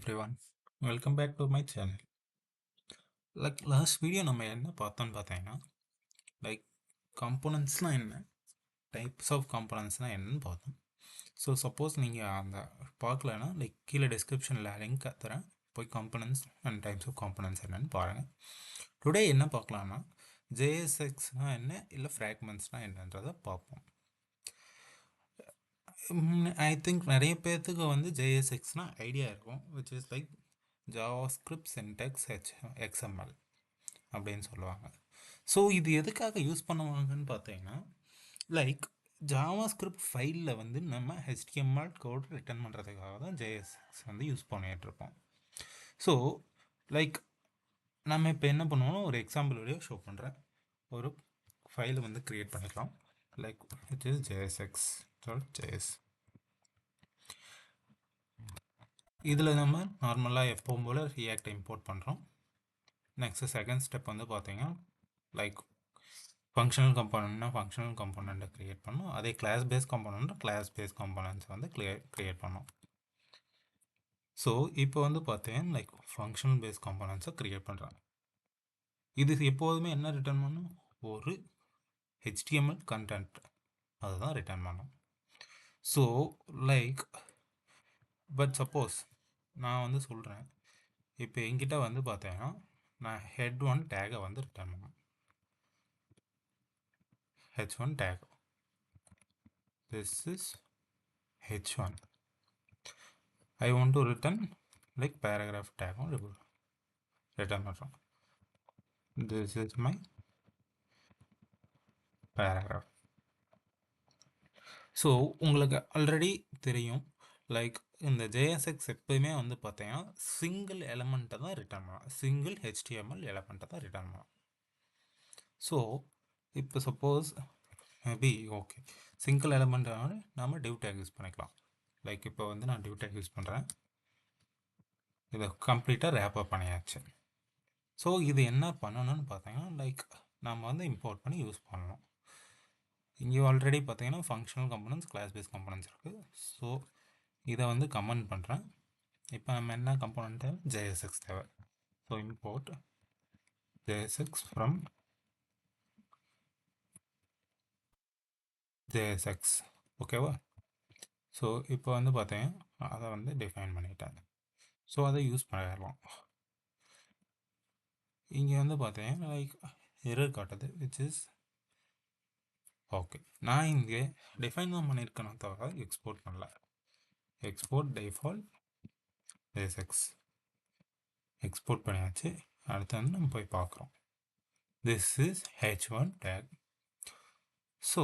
everyone, welcome back to my channel. Like last video நம்ம என்ன பார்த்தோம்னு பார்த்தீங்கன்னா லைக் காம்போனன்ட்ஸ்லாம் என்ன, டைப்ஸ் ஆஃப் காம்போனன்ட்ஸ்லாம் என்னன்னு பார்த்தோம். ஸோ சப்போஸ் நீங்கள் அந்த பார்க்கலன்னா லைக் கீழே டிஸ்கிரிப்ஷனில் லிங்க் தரேன், போய் components and types of components என்னன்னு பாருங்கள். டுடே என்ன பார்க்கலான்னா ஜேஎஸ்எக்ஸ்னால் என்ன, இல்லை ஃப்ராக்மெண்ட்ஸ்னால் என்னன்றதை பார்ப்போம். ஐ திங்க் நிறைய பேர்த்துக்கு வந்து ஜேஎஸ்எக்ஸ்னால் ஐடியா இருக்கும், which is like JavaScript Sintex XML அப்படின்னு சொல்லுவாங்க. ஸோ இது எதுக்காக யூஸ் பண்ணுவாங்கன்னு பார்த்தீங்கன்னா லைக் ஜாவாஸ்கிரிப்ட் ஃபைலில் வந்து நம்ம HTML கோட் ரிட்டர்ன் பண்ணுறதுக்காக தான் ஜேஎஸ்எக்ஸ் வந்து யூஸ் பண்ணிகிட்ருப்போம். ஸோ லைக் நம்ம இப்போ என்ன பண்ணுவோம், ஒரு எக்ஸாம்பிள் வீடியோ ஷோ பண்ணுறேன். ஒரு ஃபைலை வந்து க்ரியேட் பண்ணிக்கலாம், லைக் விச் இஸ் JSX.js. இதில் நம்ம நார்மலாக எப்பவும் போல் ரியாக்ட் இம்போர்ட் பண்ணுறோம். நெக்ஸ்ட்டு செகண்ட் ஸ்டெப் வந்து பார்த்தீங்கன்னா லைக் ஃபங்க்ஷனல் கம்போனன்ட்னா ஃபங்க்ஷனல் கம்போனண்ட்டை க்ரியேட் பண்ணோம். அதே கிளாஸ் பேஸ் காம்போனன்ட்ஸ் வந்து க்ரியேட் பண்ணோம். ஸோ இப்போ வந்து பார்த்தீங்கன்னா லைக் ஃபங்க்ஷனல் பேஸ் காம்போனன்ட்ஸை க்ரியேட் பண்ணுறாங்க. இது எப்போதுமே என்ன ரிட்டர்ன் பண்ணும், ஒரு HTML கண்டென்ட் அதுதான் ரிட்டர்ன் பண்ணும். ஸோ லைக் பட் சப்போஸ் நான் வந்து சொல்கிறேன், இப்போ என்கிட்ட வந்து பார்த்தீங்கன்னா நான் head1 டேகை வந்து ரிட்டர்ன் பண்ணேன். h1 tag, this is h1. I want to return like paragraph tag on return பண்ணுறோம். This is my paragraph. So உங்களுக்கு ஆல்ரெடி தெரியும் லைக் இந்த ஜேஎஸ்எக்ஸ் எப்பயுமே வந்து பார்த்தீங்கன்னா சிங்கிள் எலமெண்ட்டை தான் ரிட்டர்ன் பண்ணலாம், சிங்கிள் HTML எலமெண்ட்டை தான் ரிட்டர்ன் பண்ணலாம். ஸோ இப்போ சப்போஸ் மேபி ஓகே சிங்கிள் எலமெண்ட்டான நம்ம டிவ் டேக் யூஸ் பண்ணிக்கலாம். லைக் இப்போ வந்து நான் டிவ் டேக் யூஸ் பண்ணுறேன், இதை கம்ப்ளீட்டாக ரேப் அப் பண்ணியாச்சு. ஸோ இது என்ன பண்ணணும்னு பார்த்தீங்கன்னா லைக் நம்ம வந்து இம்போர்ட் பண்ணி யூஸ் பண்ணணும். இங்கே ஆல்ரெடி பார்த்தீங்கன்னா functional components, class base components இருக்குது. ஸோ இதை வந்து கமெண்ட் பண்ணுறேன். இப்போ நம்ம என்ன கம்போனன்ட் தேவை, ஜேஎஸ்எக்ஸ் தேவை. So import JSX from JSX. ஓகேவா? ஸோ இப்போ வந்து பார்த்தீங்கன்னா அதை வந்து டிஃபைன் பண்ணிட்டாங்க. ஸோ அதை யூஸ் பண்ணிடலாம். இங்கே வந்து பார்த்தீங்கன்னா லைக் எரர் காட்டுது, விச் இஸ் ஓகே. நான் இங்கே டிஃபைன் தான் பண்ணியிருக்கேன், தவிர எக்ஸ்போர்ட் பண்ணல. எக்ஸ்போர்ட் டிஃபால்ட் JSX எக்ஸ்போர்ட் பண்ணியாச்சு. அடுத்து வந்து நம்ம போய் பார்க்குறோம். This is h1 take. So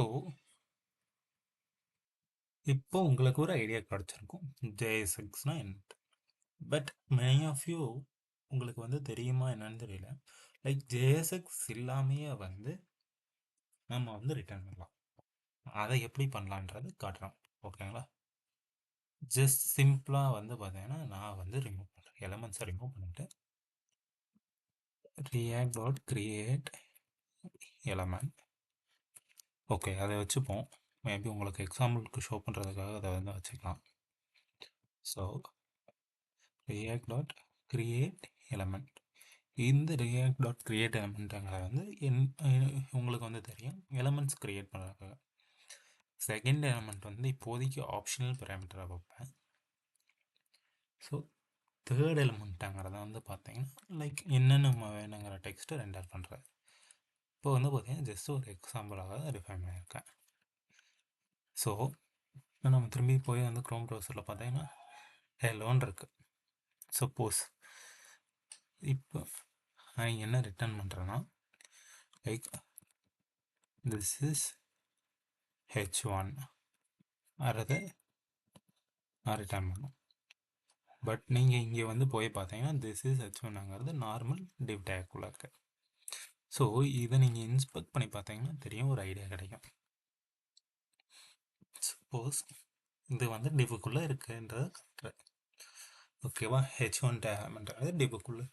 இப்போ உங்களுக்கு ஒரு ஐடியா கிடச்சிருக்கும் JSXனா என்ன. பட் மெனி ஆஃப் யூ உங்களுக்கு வந்து தெரியுமா என்னன்னு தெரியல, லைக் JSX இல்லாமையே வந்து நம்ம வந்து ரிட்டர்ன் பண்ணலாம். அதை எப்படி பண்ணலான்றது காட்டுறோம், ஓகேங்களா? ஜஸ்ட் சிம்பிளாக வந்து பார்த்தீங்கன்னா நான் வந்து ரிமூவ் பண்ணுறேன், எலமெண்ட்ஸை ரிமூவ் பண்ணிட்டு react.create element. ஓகே, அதை வச்சுப்போம். மேபி உங்களுக்கு எக்ஸாம்பிளுக்கு ஷோ பண்ணுறதுக்காக அதை வந்து வச்சுக்கலாம். So react.create element. இந்த react.create elementங்களை வந்து உங்களுக்கு வந்து தெரியும் எலமெண்ட்ஸ் க்ரியேட் பண்ணுறதுக்காக. செகண்ட் எலமெண்ட் வந்து இப்போதைக்கு ஆப்ஷனல் பேராமீட்டராக வைப்பேன். ஸோ தேர்ட் எலமெண்ட்டாங்கிறத வந்து பார்த்தீங்கன்னா லைக் என்னென்ன வேணுங்கிற டெக்ஸ்ட்டை ரெண்டர் பண்ணுறது. இப்போ வந்து பார்த்தீங்கன்னா ஜஸ்ட் ஒரு எக்ஸாம்பிளாக டிஃபைன் பண்ணியிருக்கேன். ஸோ நம்ம திரும்பி போய் வந்து க்ரோம் ப்ரௌசரில் பார்த்தீங்கன்னா ஹெலோன்னு இருக்குது. சப்போஸ் இப்போ நான் என்ன ரிட்டர்ன் பண்ணுறேன்னா லைக் திஸ் இஸ் h1 அதை நான் ரிட்டர்ன் பண்ணும். பட் நீங்கள் இங்கே வந்து போய் பார்த்தீங்கன்னா திஸ் இஸ் h1ங்கிறது நார்மல் டிவ் டேக்குள்ளே இருக்கு. ஸோ இதை நீங்கள் இன்ஸ்பெக்ட் பண்ணி பார்த்தீங்கன்னா தெரியும், ஒரு ஐடியா கிடைக்கும். சப்போஸ் இது வந்து டிவுக்குள்ளே இருக்குன்றது கரெக்ட், ஓகேவா? h1 டேக்ன்றது டிவுக்குள்ளே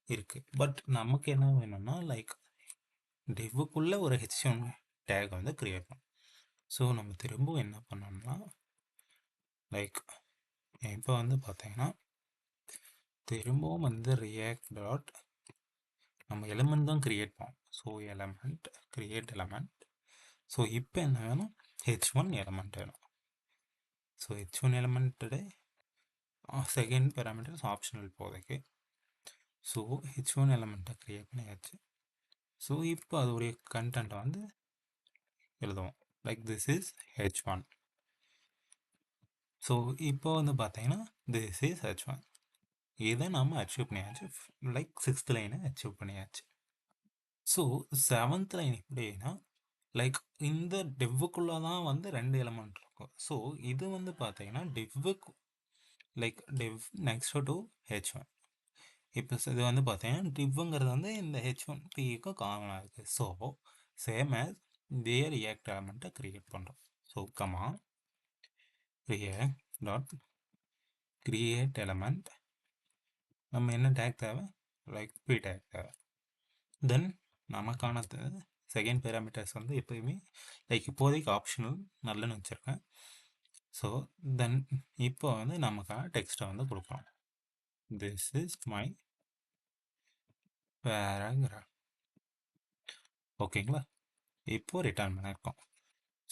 இருக்குது. பட் நமக்கு என்ன வேணும்னா லைக் டிவுக்குள்ளே ஒரு h1 டேக் வந்து க்ரியேட் பண்ணும். ஸோ நம்ம திரும்பவும் என்ன பண்ணோம்னா லைக் இப்போ வந்து பார்த்தீங்கன்னா திரும்பவும் வந்து ரியாக்ட் டாட் நம்ம எலிமெண்ட் தான் கிரியேட் பண்ணோம். So element create element. So இப்போ என்ன வேணும், h1 எலமெண்ட் வேணும். So h1 element second parameters optional இப்போதைக்கு. ஸோ h1 எலமெண்ட்டை க்ரியேட் பண்ணியாச்சு. ஸோ இப்போ அதோடைய கண்டென்ட்டை வந்து எழுதுவோம். Like this is h1. So இப்போ வந்து பார்த்தீங்கன்னா திஸ் இஸ் h1. இதை நம்ம அச்சீவ் பண்ணியாச்சு. லைக் 6th லைனை அச்சீவ் பண்ணியாச்சு. ஸோ 7th லைன் எப்படின்னா லைக் இந்த டிவ்வுக்குள்ளே தான் வந்து 2 எலமெண்ட் இருக்கும். ஸோ இது வந்து பார்த்தீங்கன்னா டிவ்வுக்கு like div next to h1. இப்போ இது வந்து பார்த்தீங்கன்னா டிவ்வுங்கிறது வந்து இந்த h1 பிக்கும் காமனாக இருக்குது. ஸோ சேம் ஆஸ் இதே ரியாக்ட் எலமெண்ட்டை க்ரியேட் பண்ணுறோம். So comma react dot create element. நம்ம என்ன டேக் தேவை, லைக் பி டேக் தேவை. தென் நமக்கான செகண்ட் பேராமீட்டர்ஸ் வந்து எப்போயுமே லைக் இப்போதைக்கு ஆப்ஷனல் நல்லன்னு வச்சுருக்கேன். ஸோ தென் இப்போ வந்து நமக்கான டெக்ஸ்ட்டை வந்து கொடுக்குறோம். This is my paragraph. ஓகேங்களா, இப்போ ரிட்டர்ன் பண்ணியிருக்கோம்.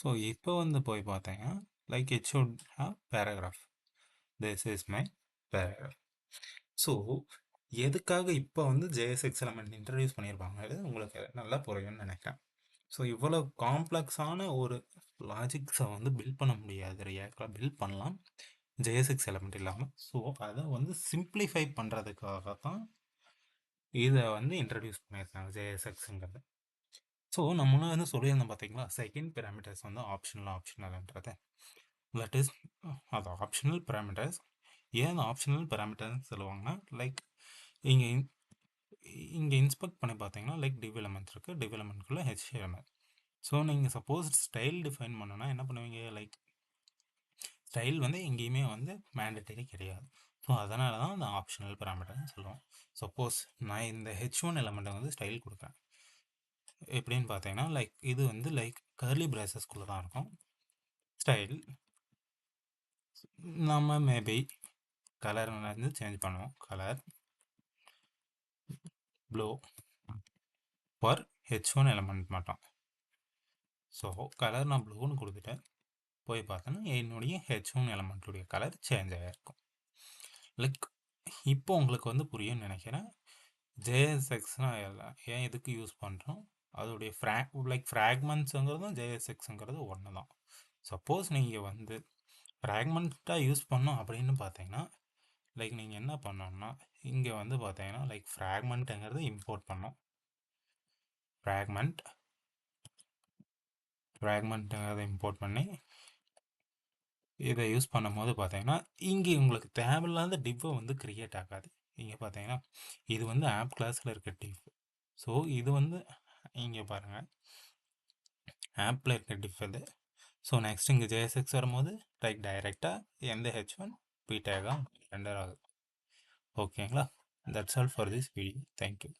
ஸோ இப்போ வந்து போய் பார்த்தீங்கன்னா like it should have paragraph. This is my paragraph. So எதுக்காக இப்போ வந்து JSX எலமெண்ட் இன்ட்ரடியூஸ் பண்ணியிருப்பாங்க உங்களுக்கு நல்லா புரியும்னு நினைக்கிறேன். ஸோ இவ்வளோ காம்ப்ளெக்ஸான ஒரு லாஜிக்ஸை வந்து பில்ட் பண்ண முடியாது. ரியாக்டில் பில்ட் பண்ணலாம் JSX எலமெண்ட் இல்லாமல். ஸோ அதை வந்து சிம்பிளிஃபை பண்ணுறதுக்காக தான் இதை வந்து இன்ட்ரடியூஸ் பண்ணியிருக்காங்க JSXங்கிறது. ஸோ நம்ம முன்னாடி வந்து சொல்லியிருந்தோம் பார்த்தீங்களா, செகண்ட் பேராமீட்டர்ஸ் வந்து ஆப்ஷனல்ன்றது. தட் இஸ் அது ஆப்ஷனல் பேராமீட்டர்ஸ். ஏன் ஆப்ஷனல் பேராமீட்டர்னு சொல்லுவாங்கன்னா லைக் இங்கே இங்கே இன்ஸ்பெக்ட் பண்ணி பார்த்தீங்கன்னா லைக் டிவ் எலமெண்ட் இருக்குது, டிவ் எலமெண்ட்குள்ளே ஹெச் எலமெண்ட். ஸோ நீங்கள் சப்போஸ் ஸ்டைல் டிஃபைன் பண்ணணும்னா என்ன பண்ணுவீங்க, லைக் ஸ்டைல் வந்து எங்கேயுமே வந்து மேண்டட்டரி கிடையாது. ஸோ அதனால தான் அந்த ஆப்ஷனல் பேராமீட்டர்னு சொல்லுவோம். சப்போஸ் நான் இந்த h1 எலமெண்ட்டை வந்து ஸ்டைல் கொடுக்குறேன் எப்படின்னு பார்த்தீங்கன்னா லைக் இது வந்து லைக் கர்லி பிரேசஸ்குள்ளே தான் இருக்கும். ஸ்டைல் நம்ம மேபி கலர் வந்து சேஞ்ச் பண்ணுவோம். Colour blue for h1 element மட்டும். ஸோ கலர் நான் ப்ளூன்னு கொடுத்துட்டேன். போய் பார்த்தோன்னா என்னுடைய h1 எலமெண்ட்டுடைய கலர் சேஞ்ச் ஆகிருக்கும். லைக் இப்போ உங்களுக்கு வந்து புரியும்னு நினைக்கிறேன். JSXனால் ஏன் எதுக்கு யூஸ் பண்ணுறோம், அதோடைய லைக் ஃப்ராக்மெண்ட்ஸுங்கிறதும் JSXங்கிறது ஒன்று தான். சப்போஸ் நீங்கள் வந்து ஃப்ராக்மெண்ட்டாக யூஸ் பண்ணோம் அப்படின்னு பார்த்தீங்கன்னா லைக் நீங்கள் என்ன பண்ணோம்னா இங்கே வந்து பார்த்தீங்கன்னா லைக் ஃப்ராக்மெண்ட்டுங்கிறது இம்போர்ட் பண்ணோம். ஃப்ராக்மெண்ட்டுங்கிறத இம்போர்ட் பண்ணி இதை யூஸ் பண்ணும்போது பார்த்தீங்கன்னா இங்கே உங்களுக்கு தேவையில்லாத டிவ்வை வந்து க்ரியேட் ஆகாது. இங்கே பார்த்தீங்கன்னா இது வந்து ஆப் கிளாஸில் இருக்க டிவ். ஸோ இது வந்து இங்கே பாருங்கள் ஆப்பில் இருக்க டிவ் இது. ஸோ நெக்ஸ்ட் இங்கே JSX வரும்போது லைக் டைரெக்டாக எந்த h1 p டேகாக ரெண்டர் ஆகுது. ஓகேங்களா, that's all for this video. Thank you.